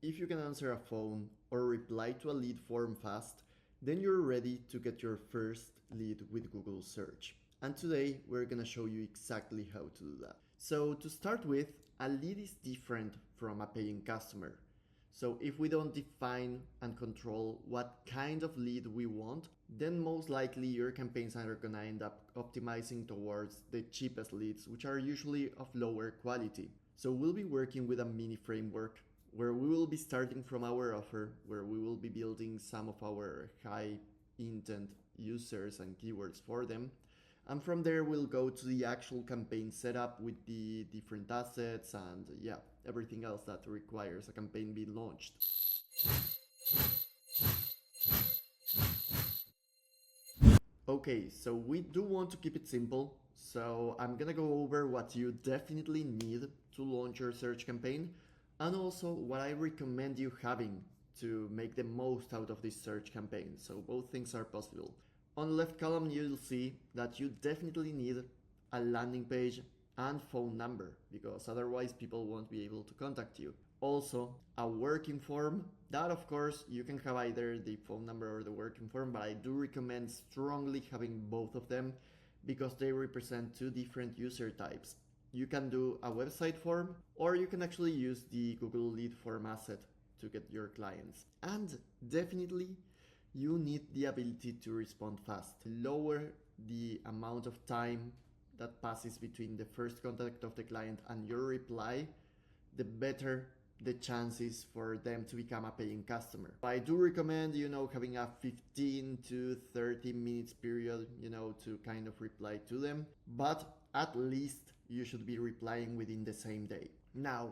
If you can answer a phone or reply to a lead form fast, then you're ready to get your first lead with Google Search. And today we're gonna show you exactly how to do that. So to start with, a lead is different from a paying customer. So if we don't define and control what kind of lead we want, then most likely your campaigns are gonna end up optimizing towards the cheapest leads, which are usually of lower quality. So we'll be working with a mini framework where we will be starting from our offer, where we will be building some of our high intent users and keywords for them. And from there, we'll go to the actual campaign setup with the different assets and everything else that requires a campaign being launched. Okay, so we do want to keep it simple. So I'm gonna go over what you definitely need to launch your search campaign and also what I recommend you having to make the most out of this search campaign. So both things are possible. On the left column, you'll see that you definitely need a landing page and phone number because otherwise people won't be able to contact you. Also, a working form that of course you can have either the phone number or the working form, but I do recommend strongly having both of them because they represent two different user types. You can do a website form or you can actually use the Google Lead Form asset to get your clients. And definitely you need the ability to respond fast. Lower the amount of time that passes between the first contact of the client and your reply, the better the chances for them to become a paying customer. I do recommend, having a 15 to 30 minutes period, to kind of reply to them, but at least you should be replying within the same day. Now,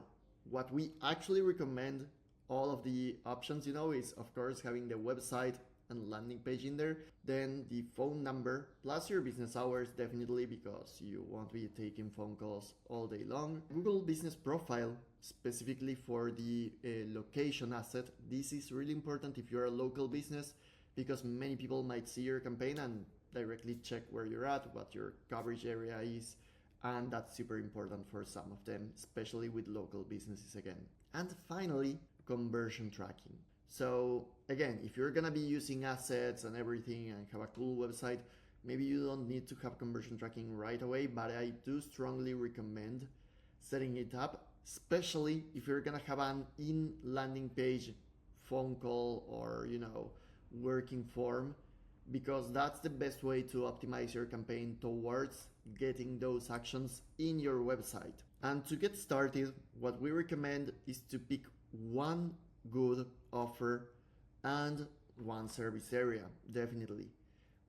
what we actually recommend, all of the options, is of course having the website and landing page in there, then the phone number plus your business hours, definitely, because you won't be taking phone calls all day long. Google Business Profile, specifically for the location asset. This is really important if you're a local business because many people might see your campaign and directly check where you're at, what your coverage area is, and that's super important for some of them, especially with local businesses again. And finally, conversion tracking. So again, if you're gonna be using assets and everything and have a cool website, maybe you don't need to have conversion tracking right away, but I do strongly recommend setting it up, especially if you're gonna have an in landing page phone call or working form, because that's the best way to optimize your campaign towards getting those actions in your website. And to get started, what we recommend is to pick one good offer and one service area, definitely.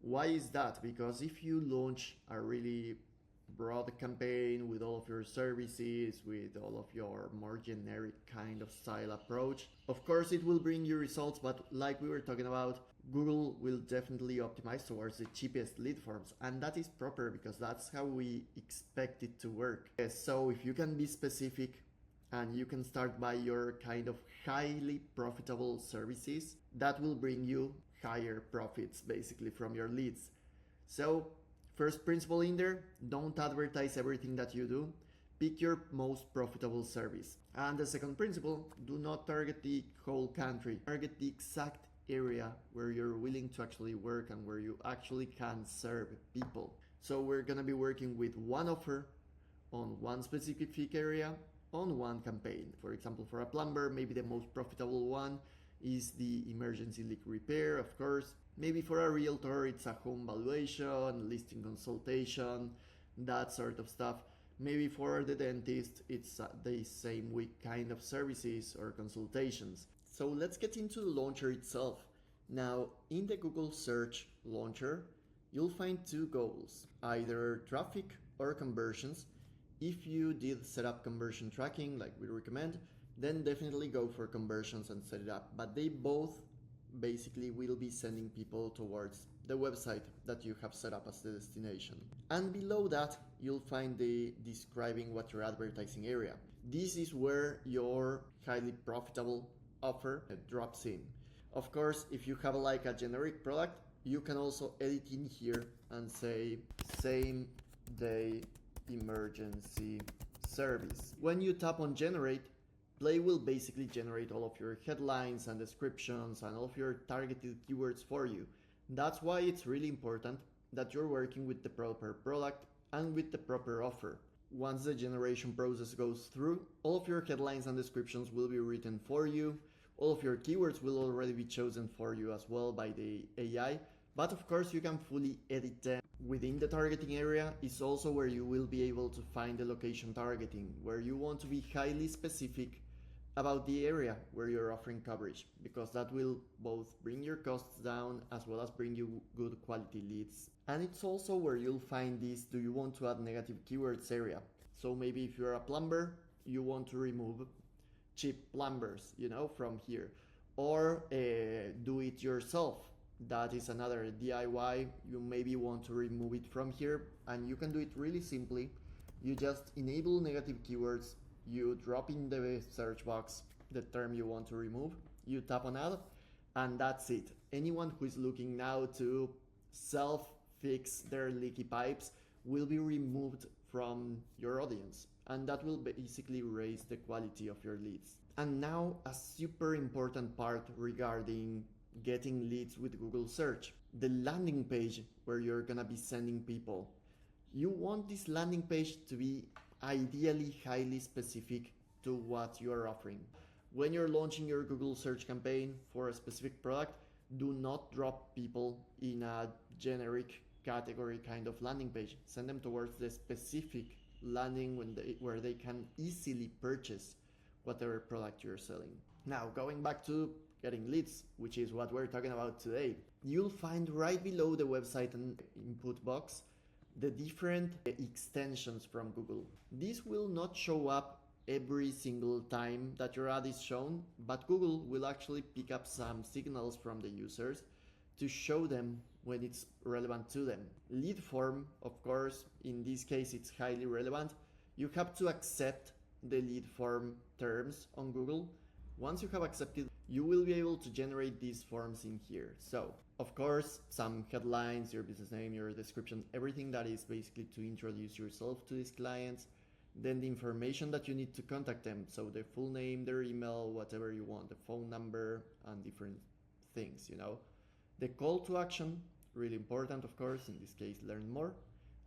Why is that? Because if you launch a really broad campaign with all of your services, with all of your more generic kind of style approach, of course it will bring you results, but like we were talking about, Google will definitely optimize towards the cheapest lead forms, and that is proper because that's how we expect it to work. So if you can be specific and you can start by your kind of highly profitable services, that will bring you higher profits basically from your leads. So first principle in there, don't advertise everything that you do. Pick your most profitable service. And the second principle, do not target the whole country. Target the exact area where you're willing to actually work and where you actually can serve people. So we're gonna be working with one offer on one specific area on one campaign. For example, for a plumber, maybe the most profitable one is the emergency leak repair, of course. Maybe for a realtor, it's a home valuation, listing consultation, that sort of stuff. Maybe for the dentist, it's the same week kind of services or consultations. So let's get into the launcher itself. Now, in the Google Search launcher, you'll find two goals, either traffic or conversions. If you did set up conversion tracking like we recommend, then definitely go for conversions and set it up. But they both basically will be sending people towards the website that you have set up as the destination. And below that, you'll find the describing what your advertising area. This is where your highly profitable offer drops in. Of course, if you have like a generic product, you can also edit in here and say same day emergency service. When you tap on generate, Play will basically generate all of your headlines and descriptions and all of your targeted keywords for you. That's why it's really important that you're working with the proper product and with the proper offer. Once the generation process goes through, all of your headlines and descriptions will be written for you. All of your keywords will already be chosen for you as well by the AI, but of course you can fully edit them. Within the targeting area is also where you will be able to find the location targeting, where you want to be highly specific about the area where you're offering coverage, because that will both bring your costs down as well as bring you good quality leads. And it's also where you'll find this do you want to add negative keywords area. So maybe if you're a plumber, you want to remove cheap plumbers, from here, or do it yourself. That is another DIY. You maybe want to remove it from here, and you can do it really simply. You just enable negative keywords, you drop in the search box the term you want to remove, you tap on add, and that's it. Anyone who is looking now to self-fix their leaky pipes will be removed from your audience, and that will basically raise the quality of your leads. And now a super important part regarding getting leads with Google search, the landing page where you're gonna be sending people. You want this landing page to be ideally highly specific to what you are offering. When you're launching your Google search campaign for a specific product, do not drop people in a generic category kind of landing page. Send them towards the specific landing where they can easily purchase whatever product you're selling. Now, going back to getting leads, which is what we're talking about today, you'll find right below the website and input box the different extensions from Google. This will not show up every single time that your ad is shown, but Google will actually pick up some signals from the users to show them when it's relevant to them. Lead form, of course, in this case it's highly relevant. You have to accept the lead form terms on Google. Once you have accepted, you will be able to generate these forms in here. So, of course, some headlines, your business name, your description, everything that is basically to introduce yourself to these clients. Then the information that you need to contact them. So the full name, their email, whatever you want, the phone number, and different things, The call to action, really important, of course, in this case, learn more.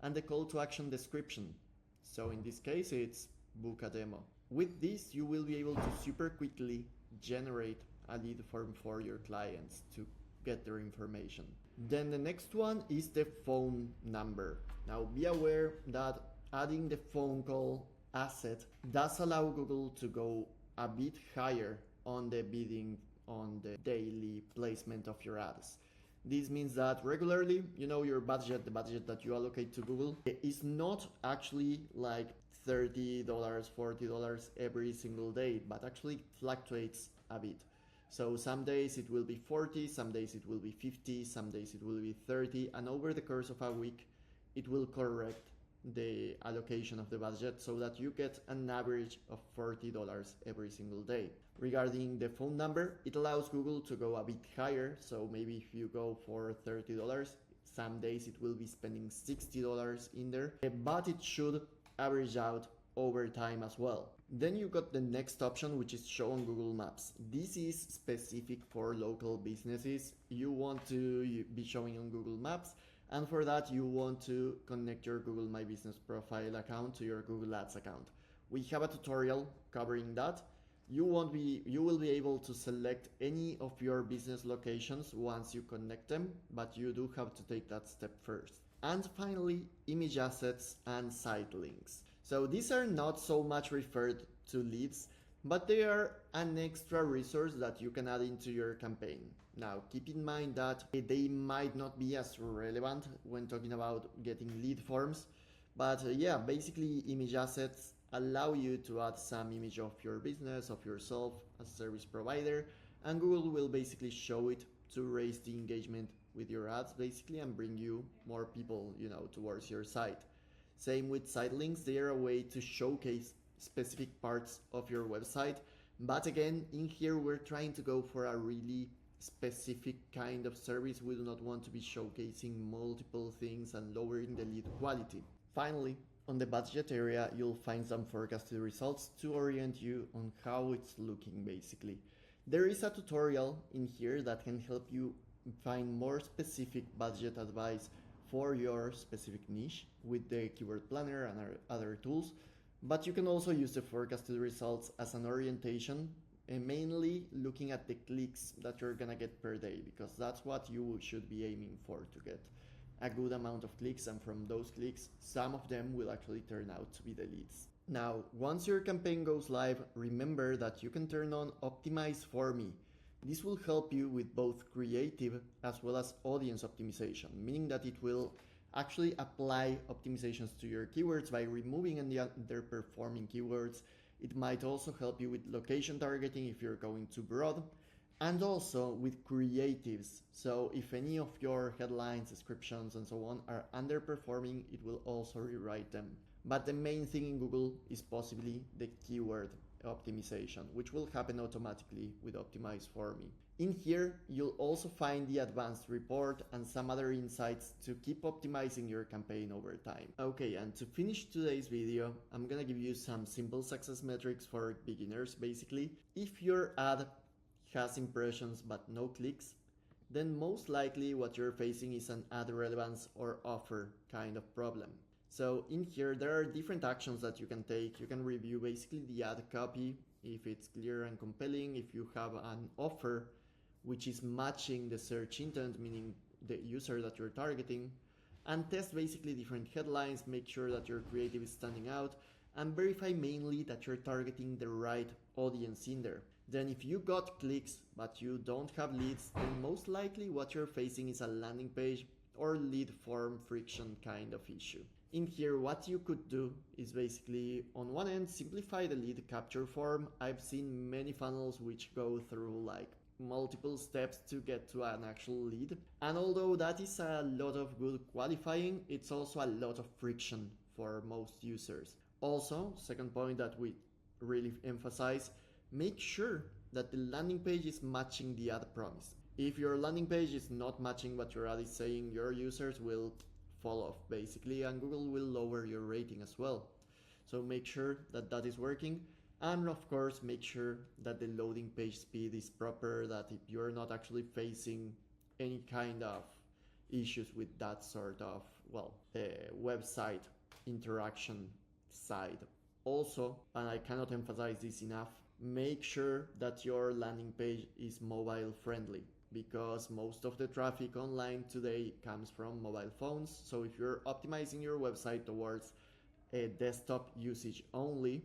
And the call to action description. So in this case, it's book a demo. With this, you will be able to super quickly generate a lead form for your clients to get their information. Then the next one is the phone number. Now be aware that adding the phone call asset does allow Google to go a bit higher on the bidding on the daily placement of your ads. This means that regularly, your budget, the budget that you allocate to Google, is not actually like $30, $40 every single day, but actually fluctuates a bit. So some days it will be 40, some days it will be 50, some days it will be 30, and over the course of a week, it will correct the allocation of the budget so that you get an average of $40 every single day. Regarding the phone number, it allows Google to go a bit higher. So maybe if you go for $30, some days it will be spending $60 in there, but it should average out over time as well. Then you got the next option, which is show on Google Maps. This is specific for local businesses. You want to be showing on Google Maps, and for that you want to connect your Google My Business profile account to your Google Ads account. We have a tutorial covering that. You will be able to select any of your business locations once you connect them, but you do have to take that step first. And finally, image assets and site links. So these are not so much referred to leads, but they are an extra resource that you can add into your campaign. Now, keep in mind that they might not be as relevant when talking about getting lead forms, but basically image assets allow you to add some image of your business, of yourself as a service provider, and Google will basically show it to raise the engagement with your ads basically and bring you more people, towards your site. Same with site links, they are a way to showcase specific parts of your website, but again, in here we're trying to go for a really specific kind of service. We do not want to be showcasing multiple things and lowering the lead quality. Finally, On the budget area, you'll find some forecasted results to orient you on how it's looking basically. There is a tutorial in here that can help you find more specific budget advice for your specific niche with the keyword planner and other tools, but you can also use the forecasted results as an orientation and mainly looking at the clicks that you're gonna get per day, because that's what you should be aiming for, to get a good amount of clicks, and from those clicks some of them will actually turn out to be the leads. Now, once your campaign goes live, remember that you can turn on Optimize for Me. This will help you with both creative as well as audience optimization, meaning that it will actually apply optimizations to your keywords by removing any underperforming keywords. It might also help you with location targeting if you're going too broad, and also with creatives. So if any of your headlines, descriptions, and so on are underperforming, it will also rewrite them. But the main thing in Google is possibly the keyword optimization, which will happen automatically with Optimize for Me. In here, you'll also find the advanced report and some other insights to keep optimizing your campaign over time. Okay, and to finish today's video, I'm gonna give you some simple success metrics for beginners basically. If your ad has impressions but no clicks, then most likely what you're facing is an ad relevance or offer kind of problem. So in here there are different actions that you can take. You can review basically the ad copy, if it's clear and compelling, if you have an offer which is matching the search intent, meaning the user that you're targeting, and test basically different headlines, make sure that your creative is standing out, and verify mainly that you're targeting the right audience in there. Then if you got clicks but you don't have leads, then most likely what you're facing is a landing page or lead form friction kind of issue. In here, what you could do is basically, on one end, simplify the lead capture form. I've seen many funnels which go through like multiple steps to get to an actual lead. And although that is a lot of good qualifying, it's also a lot of friction for most users. Also, second point that we really emphasize, make sure that the landing page is matching the ad promise. If your landing page is not matching what your ad is saying, your users will fall off basically, and Google will lower your rating as well. So make sure that that is working, and of course make sure that the loading page speed is proper, that if you're not actually facing any kind of issues with that sort of, well, website interaction side. Also, and I cannot emphasize this enough, make sure that your landing page is mobile friendly, because most of the traffic online today comes from mobile phones. So if you're optimizing your website towards a desktop usage only,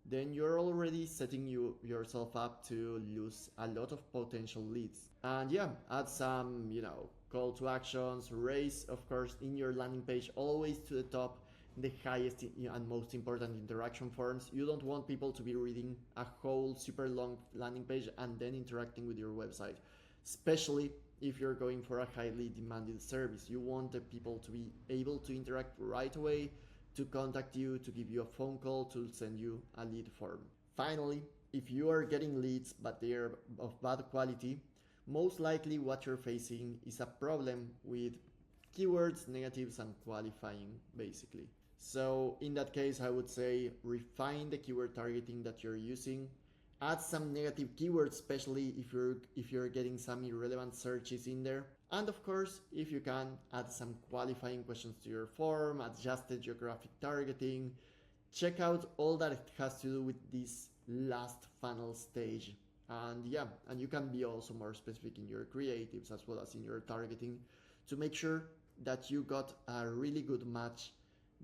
then you're already setting yourself up to lose a lot of potential leads. And yeah, add some, call to actions, raise, of course, in your landing page always to the top the highest and most important interaction forms. You don't want people to be reading a whole super long landing page and then interacting with your website, especially if you're going for a highly demanded service. You want the people to be able to interact right away, to contact you, to give you a phone call, to send you a lead form. Finally, if you are getting leads but they are of bad quality, most likely what you're facing is a problem with keywords, negatives, and qualifying basically. So in that case, I would say refine the keyword targeting that you're using. Add some negative keywords, especially if you're getting some irrelevant searches in there. And of course, if you can, add some qualifying questions to your form, adjust the geographic targeting. Check out all that it has to do with this last funnel stage. And yeah, and you can be also more specific in your creatives as well as in your targeting to make sure that you got a really good match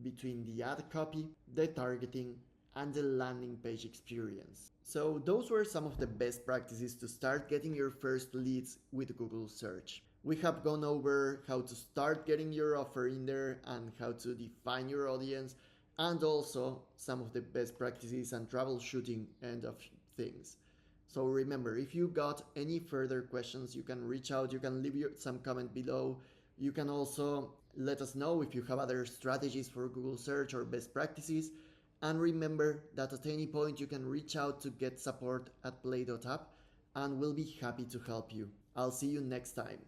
between the ad copy, the targeting, and the landing page experience. So those were some of the best practices to start getting your first leads with Google search. We have gone over how to start getting your offer in there and how to define your audience, and also some of the best practices and troubleshooting end of things. So remember, if you got any further questions, you can reach out, you can leave some comment below. You can also let us know if you have other strategies for Google search or best practices. And remember that at any point you can reach out to get support at plai.app, and we'll be happy to help you. I'll see you next time.